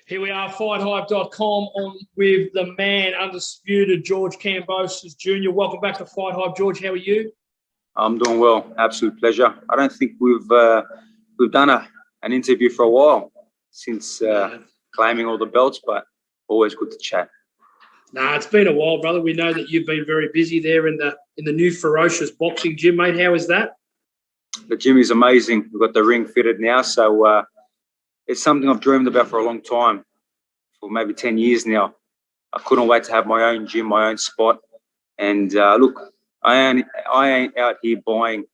Here we are, FightHype.com, on with the man, undisputed, George Kambosos Jr. Welcome back to Fight Hype. George, how are you? I'm doing well. Absolute pleasure. I don't think we've done an interview for a while since claiming all the belts, but always good to chat. Nah, it's been a while, brother. We know that you've been very busy there in the new ferocious boxing gym, mate. How is that? The gym is amazing. We've got the ring fitted now, so it's something I've dreamed about for a long time, for maybe 10 years now. I couldn't wait to have my own gym, my own spot. And look, I ain't out here buying,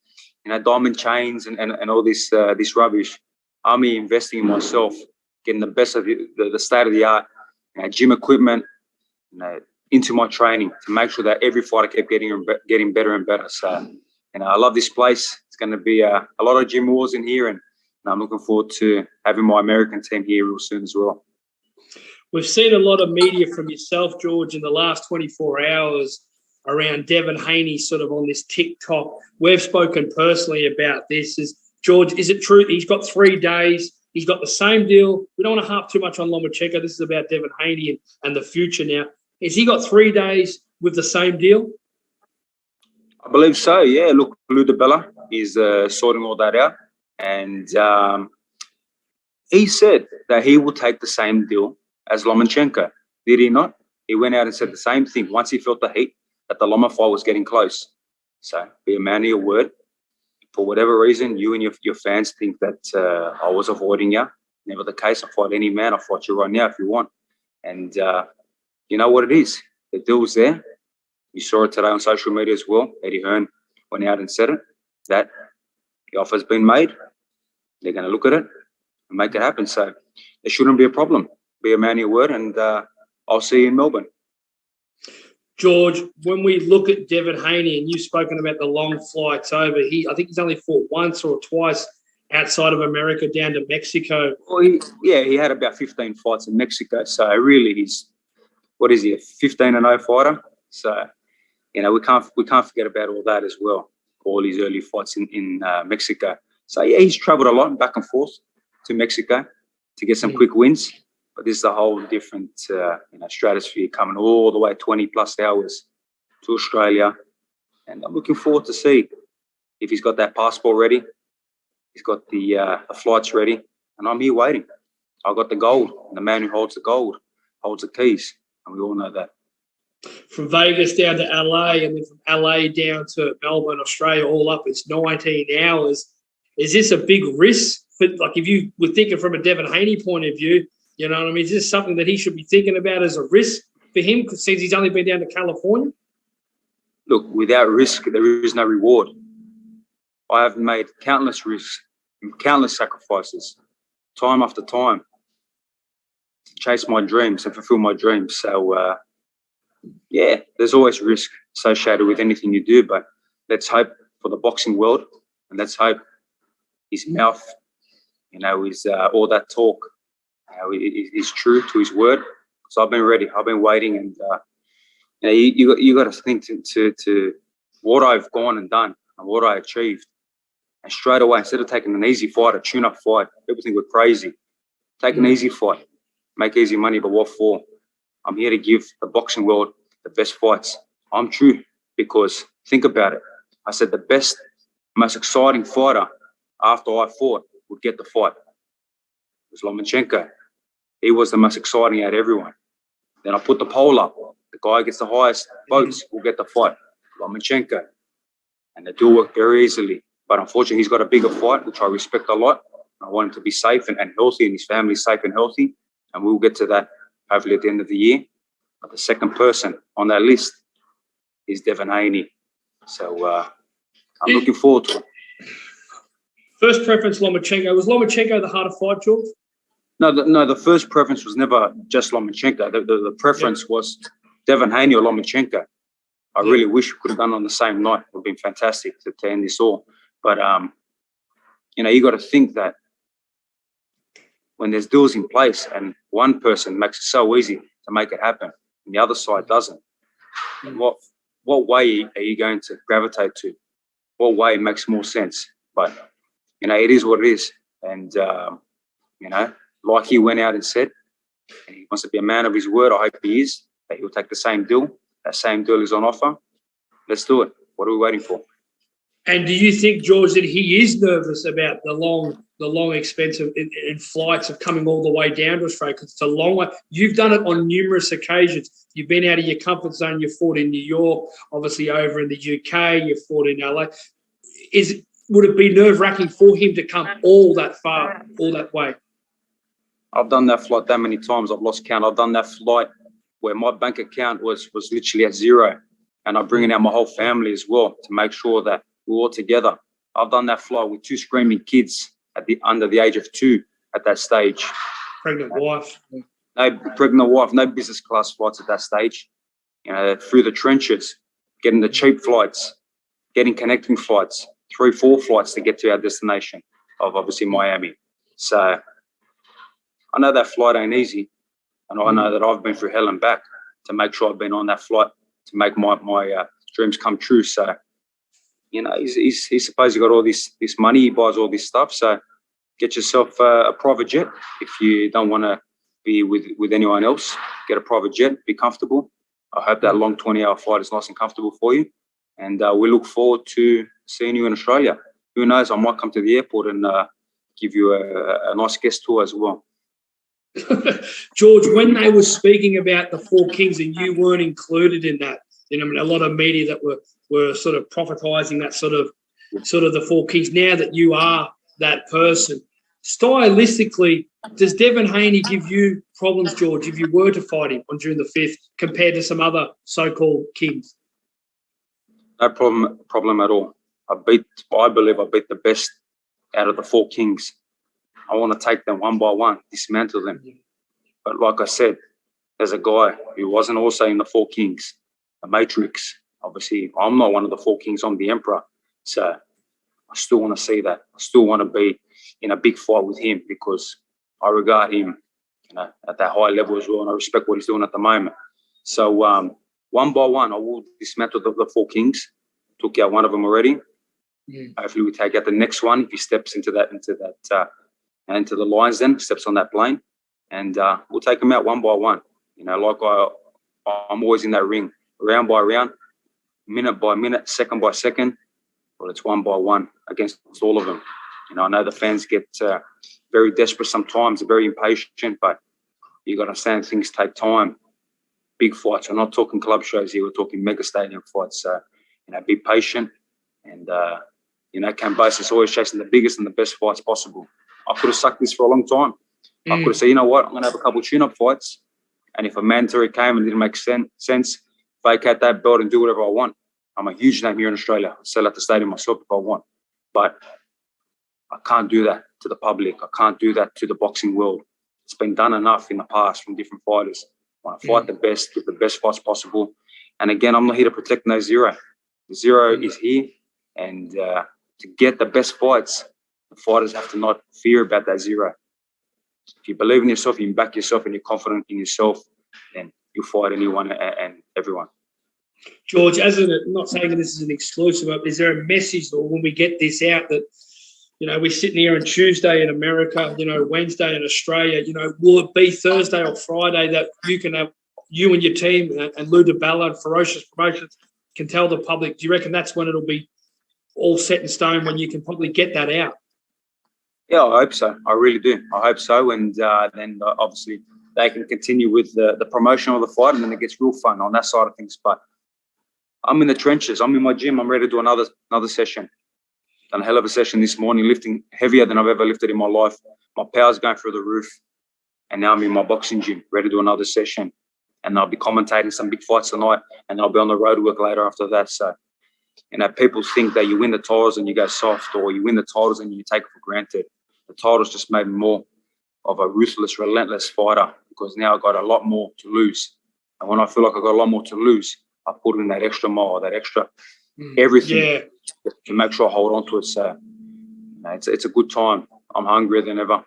diamond chains and all this rubbish. I'm here investing in myself, getting the best of the state of the art, gym equipment, into my training to make sure that every fighter kept getting better and better. So, I love this place. It's going to be a lot of gym wars in here, and I'm looking forward to having my American team here real soon as well. We've seen a lot of media from yourself, George, in the last 24 hours around Devin Haney sort of on this TikTok. We've spoken personally about this. George, is it true he's got 3 days? He's got the same deal. We don't want to harp too much on Lomachenko. This is about Devin Haney and the future now. Has he got 3 days with the same deal? I believe so, yeah. Look, Lou DiBella is sorting all that out. And he said that he will take the same deal as Lomachenko. Did he not? He went out and said the same thing once he felt the heat that the Loma fight was getting close. So be a man of your word. For whatever reason, you and your fans think that I was avoiding you. Never the case. I fight any man. I'll fight you right now if you want. And you know what it is. The deal was there. You saw it today on social media as well. Eddie Hearn went out and said it, that the offer's been made. They're going to look at it and make it happen. So there shouldn't be a problem. Be a man of your word, and I'll see you in Melbourne. George, when we look at Devin Haney, and you've spoken about the long flights over, I think he's only fought once or twice outside of America down to Mexico. Well, he had about 15 fights in Mexico. So really, he's, what is he, a 15-0 fighter? So, we can't forget about all that as well. All his early fights in Mexico. So, yeah, he's traveled a lot back and forth to Mexico to get some quick wins. But this is a whole different stratosphere, coming all the way 20-plus hours to Australia. And I'm looking forward to see if he's got that passport ready. He's got the flights ready. And I'm here waiting. I've got the gold. And the man who holds the gold holds the keys. And we all know that. From Vegas down to LA, and then from LA down to Melbourne, Australia, all up, it's 19 hours. Is this a big risk? Like, if you were thinking from a Devin Haney point of view, you know what I mean? Is this something that he should be thinking about as a risk for him, since he's only been down to California? Look, without risk, there is no reward. I have made countless risks, countless sacrifices, time after time, to chase my dreams and fulfill my dreams. So, yeah, there's always risk associated with anything you do, but let's hope for the boxing world, and let's hope his mouth, is all that talk, is true to his word. So I've been ready. I've been waiting, and you got to think to what I've gone and done and what I achieved. And straight away, instead of taking an easy fight, a tune-up fight, people think we're crazy. Take an easy fight, make easy money, but what for? I'm here to give the boxing world the best fights. I'm true, because think about it. I said the best, most exciting fighter after I fought would get the fight. It was Lomachenko. He was the most exciting out of everyone. Then I put the poll up. The guy who gets the highest votes will get the fight. Lomachenko. And they do work very easily. But unfortunately, he's got a bigger fight, which I respect a lot. I want him to be safe and healthy, and his family safe and healthy. And we'll get to that hopefully at the end of the year. But the second person on that list is Devin Haney. So I'm looking forward to it. First preference, Lomachenko. Was Lomachenko the harder fight, George? No, the first preference was never just Lomachenko. The preference was Devin Haney or Lomachenko. I really wish we could have done it on the same night. It would have been fantastic to end this all. But, you got to think that when there's deals in place and one person makes it so easy to make it happen and the other side doesn't, what way are you going to gravitate to? What way makes more sense? But, it is what it is. And, like he went out and said, And he wants to be a man of his word. I hope he is. That he'll take the same deal. That same deal is on offer. Let's do it. What are we waiting for? And do you think, George, that he is nervous about the long expense of in flights of coming all the way down to Australia? Because it's a long way. You've done it on numerous occasions. You've been out of your comfort zone. You fought in New York, obviously over in the UK. You fought in LA. Would it be nerve-wracking for him to come all that far, all that way? I've done that flight that many times. I've lost count. I've done that flight where my bank account was literally at zero, and I'm bringing out my whole family as well to make sure that we're all together. I've done that flight with 2 screaming kids under the age of 2 at that stage. Pregnant wife. No pregnant wife, no business class flights at that stage. You know, through the trenches, getting the cheap flights, getting connecting flights, 3, 4 flights to get to our destination of obviously Miami. So I know that flight ain't easy, and I know that I've been through hell and back to make sure I've been on that flight to make my dreams come true. So, you know, he's supposed to got all this money. He buys all this stuff. So get yourself a private jet. If you don't want to be with anyone else, get a private jet, be comfortable. I hope that long 20-hour flight is nice and comfortable for you. And we look forward to seeing you in Australia. Who knows, I might come to the airport and give you a nice guest tour as well. George, when they were speaking about the 4 kings and you weren't included in that, you know, I mean, a lot of media that were sort of prophetizing that sort of the 4 kings. Now that you are that person, stylistically, does Devin Haney give you problems, George, if you were to fight him on June the 5th compared to some other so-called kings? No problem at all. I believe I beat the best out of the 4 kings. I want to take them one by one, dismantle them. But like I said, there's a guy who wasn't also in the 4 kings, the Matrix. Obviously, I'm not one of the 4 kings. I'm the Emperor. So I still want to see that. I still want to be in a big fight with him because I regard him, you know, at that high level as well, and I respect what he's doing at the moment. So one by one, I will dismantle the 4 kings. Took out one of them already. Hopefully, we take out the next one if he steps into the lines. Then steps on that plane, and we'll take him out one by one. You know, like I'm always in that ring, round by round, minute by minute, second by second. Well, it's one by one against all of them. You know, I know the fans get very desperate sometimes, very impatient, but you got to understand things take time. Big fights. We're not talking club shows here. We're talking mega stadium fights. So, you know, be patient. And, you know, Kambosos is always chasing the biggest and the best fights possible. I could have sucked this for a long time. I could have said, you know what, I'm going to have a couple of tune-up fights. And if a mandatory came and didn't make sense, vacate that belt and do whatever I want. I'm a huge name here in Australia. I'll sell out the stadium myself if I want. But I can't do that to the public. I can't do that to the boxing world. It's been done enough in the past from different fighters. I want to fight the best, give the best fights possible. And again, I'm not here to protect no zero. The zero is here. And to get the best fights, the fighters have to not fear about that zero. If you believe in yourself, you back yourself, and you're confident in yourself, then you'll fight anyone and everyone. George, not saying that this is an exclusive, but is there a message or when we get this out that, you know, we're sitting here on Tuesday in America, you know, Wednesday in Australia, you know, will it be Thursday or Friday that you can have, you and your team and Lou DiBella and Ferocious Promotions can tell the public? Do you reckon that's when it'll be all set in stone, when you can probably get that out? Yeah, I hope so. I really do. I hope so. And then obviously they can continue with the promotion of the fight, and then it gets real fun on that side of things. But I'm in the trenches. I'm in my gym. I'm ready to do another session. Done a hell of a session this morning, lifting heavier than I've ever lifted in my life. My power's going through the roof. And now I'm in my boxing gym, ready to do another session. And I'll be commentating some big fights tonight, and I'll be on the road work later after that. So, you know, people think that you win the titles and you go soft, or you win the titles and you take it for granted. The titles just made me more of a ruthless, relentless fighter, because now I've got a lot more to lose. And when I feel like I've got a lot more to lose, I put in that extra mile, that extra everything to make sure I hold on to it. So, you know, it's a good time. I'm hungrier than ever.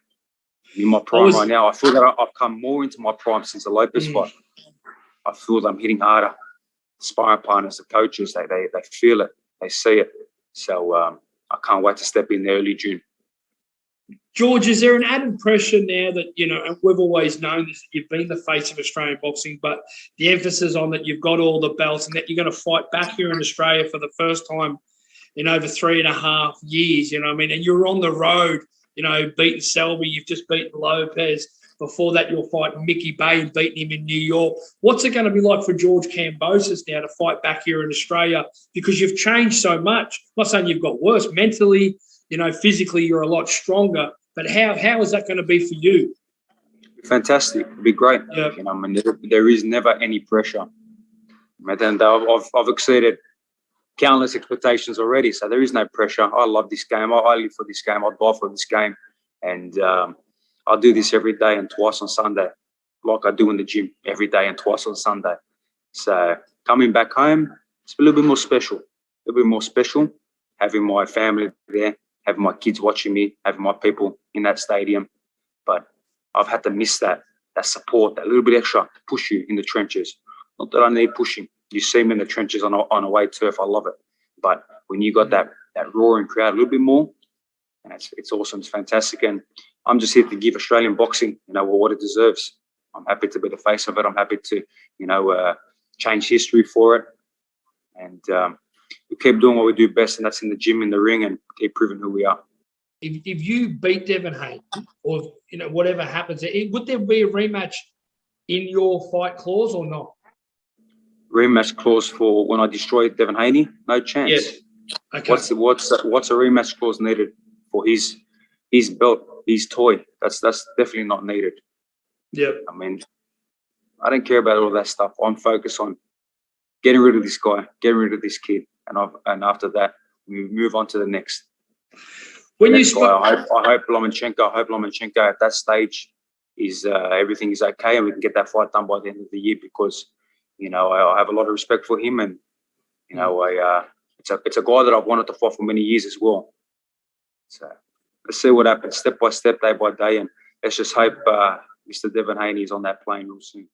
In my prime right now. I feel that I've come more into my prime since the Lopez fight. I feel that I'm hitting harder. The sparring partners, the coaches, they feel it. They see it. So I can't wait to step in there early June. George, is there an added pressure now that, you know, and we've always known this, that you've been the face of Australian boxing, but the emphasis on that you've got all the belts and that you're going to fight back here in Australia for the first time in over 3.5 years, you know what I mean? And you're on the road, you know, beating Selby, you've just beaten Lopez. Before that, you'll fight Mickey Bay and beating him in New York. What's it going to be like for George Kambosos now to fight back here in Australia? Because you've changed so much. I'm not saying you've got worse mentally, you know, physically you're a lot stronger. But how is that going to be for you? Fantastic. It'll be great. Yeah. You know, I mean, there is never any pressure. And I've exceeded countless expectations already, so there is no pressure. I love this game. I live for this game. I die for this game. And I'll do this every day and twice on Sunday, like I do in the gym every day and twice on Sunday. So coming back home, it's a little bit more special. A little bit more special, having my family there, having my kids watching me, having my people in that stadium. But I've had to miss that support, that little bit extra to push you in the trenches. Not that I need pushing. You see me in the trenches on away turf. I love it. But when you got that roaring crowd a little bit more, and it's awesome. It's fantastic. And I'm just here to give Australian boxing, you know, what it deserves. I'm happy to be the face of it. I'm happy to, you know, change history for it. And we keep doing what we do best, and that's in the gym, in the ring, and keep proving who we are. If you beat Devin Haney, or, you know, whatever happens, would there be a rematch in your fight clause or not? Rematch clause for when I destroy Devin Haney? No chance. Yes. Okay. What's a rematch clause needed for his belt, his toy? That's definitely not needed. Yep. I mean, I don't care about all that stuff. I'm focused on getting rid of this guy, getting rid of this kid, and after that, we move on to the next. When you I hope Lomachenko at that stage is everything is okay, and we can get that fight done by the end of the year, because, you know, I have a lot of respect for him, and, you know, it's a guy that I've wanted to fight for many years as well. So let's see what happens, step by step, day by day, and let's just hope Mr. Devin Haney is on that plane real soon.